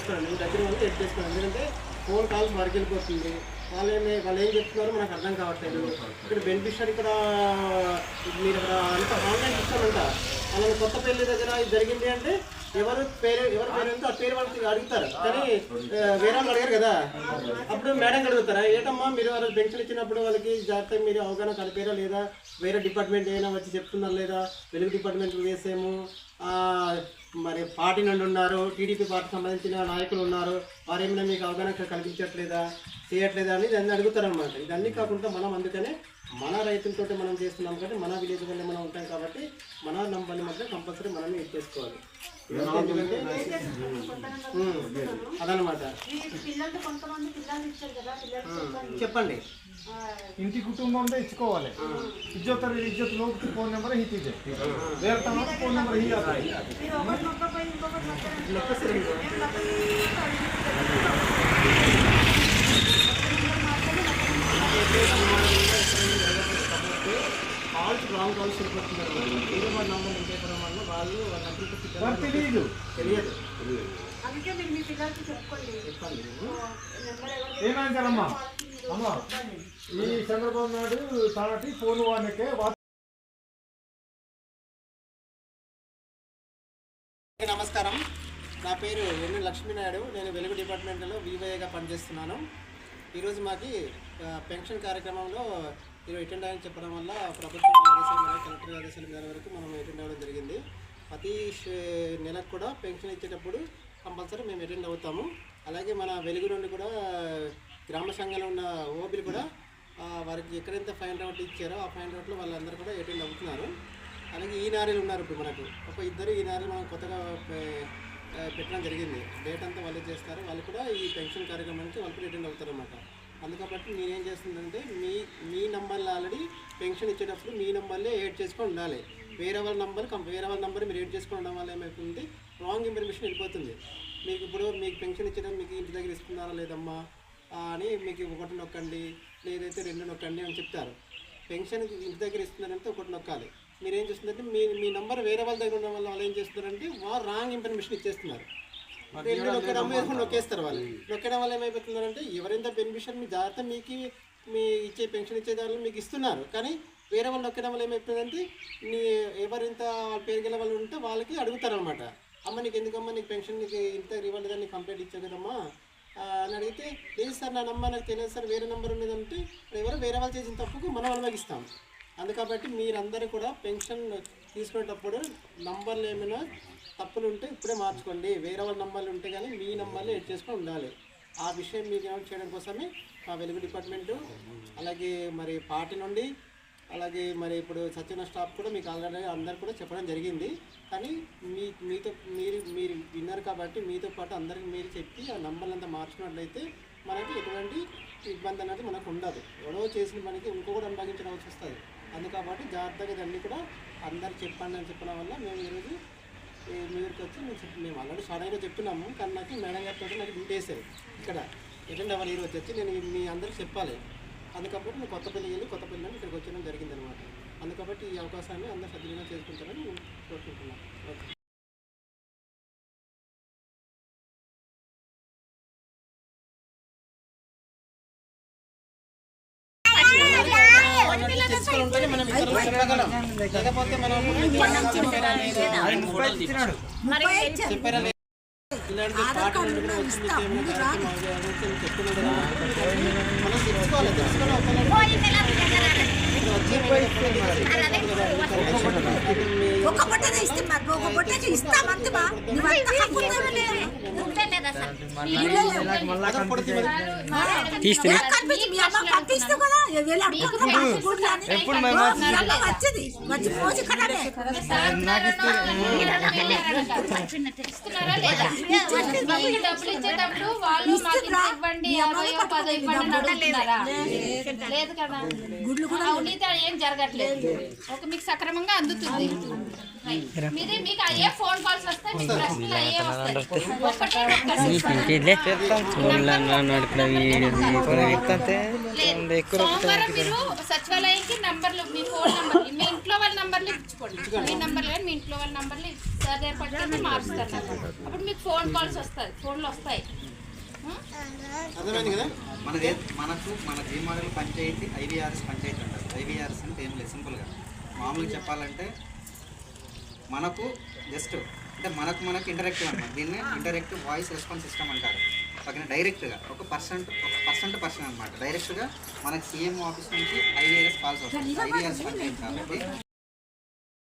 చేసుకోండి, మీ దగ్గర వాళ్ళు ఎడ్ చేసుకోండి. ఎందుకంటే ఫోన్ కాల్ వరకు వెళ్ళిపోతుంది. వాళ్ళు ఏం చెప్తున్నారో మనకు అర్థం కావట్లేదు. ఇక్కడ బెనిఫిషియరీ ఇక్కడ మీరు ఇక్కడ అంత ఆన్లైన్ ఇస్తానంట. అలాగే కొత్త పెళ్లి దగ్గర ఇది జరిగింది అంటే ఎవరి పేరు ఎంతో ఆ పేరు వాళ్ళకి అడుగుతారు, కానీ వేరే వాళ్ళు అడిగారు కదా. అప్పుడు మేడం అడుగుతారా, ఏంటమ్మా మీరు వాళ్ళు పెన్షన్ ఇచ్చినప్పుడు వాళ్ళకి జాగ్రత్త మీరు అవగాహన కలిపారా లేదా, వేరే డిపార్ట్మెంట్ ఏమైనా వచ్చి చెప్తున్నారు లేదా, వెలుగు డిపార్ట్మెంట్ వేసాము, మరి పార్టీ నుండి ఉన్నారు, టీడీపీ పార్టీకి సంబంధించిన నాయకులు ఉన్నారు, వారు ఏమైనా మీకు అవగాహన కల్పించట్లేదా, చేయట్లేదా అని ఇదన్నీ అడుగుతారనమాట. ఇదన్నీ కాకుండా మనం అందుకనే మన రైతులతో మనం చేస్తున్నాం కాబట్టి మన విలేజ్ వల్లే మనం ఉంటాం కాబట్టి మన నంబర్ని మాత్రం కంపల్సరీ మనమే ఇది చేసుకోవాలి. ఎందుకంటే అదనమాట. చెప్పండి. ఇంటి కుటుంబంలో ఇచ్చుకోవాలి. ఇజ్జత్ లోक ఫోన్ నెంబర్ ही चीज है, వేరే తమ ఫోన్ నెంబర్ ही आता है. కాల్స్ రాంగ్ కాల్స్ వెళ్ళిపోతున్నారు. వేరే వాళ్ళ నంబర్ ఇంకేపడం వల్ల వాళ్ళు తెలియదు. ఏమైందమ్మా అమ్మా ఈ చంద్రబాబు నాయుడు తాటి ఫోన్ వాడికే. నమస్కారం, నా పేరు ఎన్ లక్ష్మీనాయుడు. నేను వెలుగు డిపార్ట్మెంట్లో వివైగా పనిచేస్తున్నాను. ఈరోజు మాకు పెన్షన్ కార్యక్రమంలో ఈరోజు అటెండ్ అయ్యని చెప్పడం వల్ల ప్రభుత్వం ఆదేశాల కలెక్టర్ ఆదేశాల మేర వరకు మనం అటెండ్ అవ్వడం జరిగింది. ప్రతి నెలకు కూడా పెన్షన్ ఇచ్చేటప్పుడు కంపల్సరీ మేము అటెండ్ అవుతాము. అలాగే మన వెలుగు నుండి కూడా గ్రామ సంఘంలో ఉన్న ఓబీలు కూడా వారికి ఎక్కడైతే ఫైన్ అవుట్ ఇచ్చారో ఆ ఫైన్ అవుట్లో వాళ్ళందరూ కూడా అటెండ్ అవుతున్నారు. అలాగే ఈ నారీలు ఉన్నారు. ఇప్పుడు మనకు ఇద్దరు ఈ నారీలు మనం కొత్తగా పెట్టడం జరిగింది. డేట్ అంతా వాళ్ళు చేస్తారు. వాళ్ళు కూడా ఈ పెన్షన్ కార్యక్రమానికి వాళ్ళు కూడా అటెండ్ అవుతారు అన్నమాట. అందుకబట్టి నేనేం చేస్తుందంటే మీ నంబర్లో ఆల్రెడీ పెన్షన్ ఇచ్చేటప్పుడు మీ నంబర్లే యాడ్ చేసుకొని ఉండాలి. వేరే వాళ్ళ నంబర్ మీరు యాడ్ చేసుకొని ఉండడం వల్ల ఏమవుతుంది, రాంగ్ ఇన్ఫర్మేషన్ వెళ్ళిపోతుంది. మీకు ఇప్పుడు మీకు పెన్షన్ ఇచ్చేటప్పుడు మీకు ఇంటి దగ్గర ఇస్తున్నారా లేదమ్మా అని మీకు 1 నొక్కండి, లేదైతే 2 నొక్కండి అని చెప్తారు. పెన్షన్ ఇంటి దగ్గర ఇస్తున్నారంటే 1 నొక్కాలి. మీరు ఏం చేస్తుందంటే మీ నంబర్ వేరే వాళ్ళ దగ్గర ఉండడం వల్ల వాళ్ళు ఏం చేస్తున్నారంటే వారు రాంగ్ ఇన్ఫర్మేషన్ ఇచ్చేస్తున్నారు. 2 నొక్కేస్తారు. వాళ్ళు నొక్కడం వల్ల ఏమైపోతున్నారంటే ఎవరైనా బెనిఫిషియర్ మీ జాగ్రత్త మీ ఇచ్చే పెన్షన్ ఇచ్చే దానిలో మీకు ఇస్తున్నారు, కానీ వేరే వాళ్ళు నొక్కడం వల్ల ఏమైపోతుందంటే ఎవరింత పేరు గల వాళ్ళు ఉంటే వాళ్ళకి అడుగుతారనమాట. అమ్మ నీకు ఎందుకమ్మా నీకు పెన్షన్ నీకు ఇంత రివాల్డ్ కానీ కంప్లైంట్ ఇచ్చావు కదమ్మా అని అడిగితే, లేదు సార్ నా నంబర్ నాకు తెలియదు సార్, వేరే నెంబర్ ఉన్నదంటే వేరే వాళ్ళు చేసిన తప్పుకు మనం అనుభవిస్తాం. అందుకబట్టి మీరందరూ కూడా పెన్షన్ తీసుకునేటప్పుడు నంబర్లు ఏమైనా తప్పులు ఉంటే ఇప్పుడే మార్చుకోండి. వేరే వాళ్ళ నంబర్లు ఉంటే కానీ మీ నంబర్లు ఎడ్ చేసుకొని ఉండాలి. ఆ విషయం మీకు ఏమైనా చేయడం కోసమే మా వెలుగు డిపార్ట్మెంటు అలాగే మరి పార్టీ నుండి అలాగే మరి ఇప్పుడు సచివ స్టాఫ్ కూడా మీకు ఆల్రెడీ అందరు కూడా చెప్పడం జరిగింది. కానీ మీతో మీరు విన్నారు కాబట్టి మీతో పాటు అందరికి మీరు చెప్పి ఆ నంబర్లు అంతా మార్చుకున్నట్లయితే మనకి ఎటువంటి ఇబ్బంది అనేది మనకు ఉండదు. ఎవరో చేసిన మనకి ఇంకొకటి అనుభవించడం వస్తుంది. అందుకబట్టి జాగ్రత్తగా ఇవన్నీ కూడా అందరు చెప్పండి అని చెప్పడం వల్ల మేము ఈరోజు మీ ఊరికి వచ్చి మేము ఆల్రెడీ సడన్గా చెప్తున్నాము. కానీ నాకు మేడం గారితో నాకు డ్యూటీ వేసారు ఇక్కడ అటెండ్ అవ్వాలి. ఈరోజు వచ్చి నేను మీ అందరికి చెప్పాలి. అందుకబట్టి నేను కొత్తపల్లి నుండి ఇక్కడికి వచ్చడం జరిగిందనమాట. అందుకబట్టి ఈ అవకాశాన్ని అందరూ సద్వినియోగం చేసుకుంటారని నేను కోరుకుంటున్నాను. ఓకే. తెలుసుకుంటే మనం చెప్పగలం, లేకపోతే మనం చెప్పారా ఇలాంటి పాట నుండి కూడా వచ్చింది చెప్తున్నాడు కదా, మనం లేదు కదా, అవినీతి ఏం జరగట్లేదు. ఒక మీకు సక్రమంగా అందుతుంది. మీది మీకు అయ్యే ఫోన్ కాల్స్ వస్తాయి, మీకు ప్రశ్నలు అయ్యే వస్తాయి. సోమవారం మీరు సచివాలయానికి నంబర్లు మీ ఫోన్ నంబర్ మీ ఇంట్లో వాళ్ళ నంబర్లు ఇచ్చుకోండి. మీ నంబర్లు కానీ మీ ఇంట్లో వాళ్ళ నంబర్లు సార్ దగ్గర పట్టుకొని మారుస్తారు అన్నమాట. అప్పుడు మీకు ఫోన్ కాల్స్ వస్తాయి, ఫోన్లు వస్తాయి. అర్థమైంది కదా? మన జీ మోడల్ పంచాయతీ ఐవీఆర్ఎస్ పంచాయతీ అంటారు. ఐవీఆర్ఎస్ అంటే ఏం లేదు, సింపుల్గా మామూలుగా చెప్పాలంటే మనకు జస్ట్ అంటే మనకు ఇంటరాక్టివ్ అనమాట. దీన్ని ఇంటరాక్టివ్ వాయిస్ రెస్పాన్స్ సిస్టమ్ అంటారు. పక్కన డైరెక్ట్గా ఒక పర్సన్ టు పర్సన్ అనమాట. డైరెక్ట్గా మనకి సీఎం ఆఫీస్ నుంచి ఐవీఆర్ఎస్ కాల్స్ వస్తుంది. ఐవీఆర్ఎస్ పంచాయతీ కాబట్టి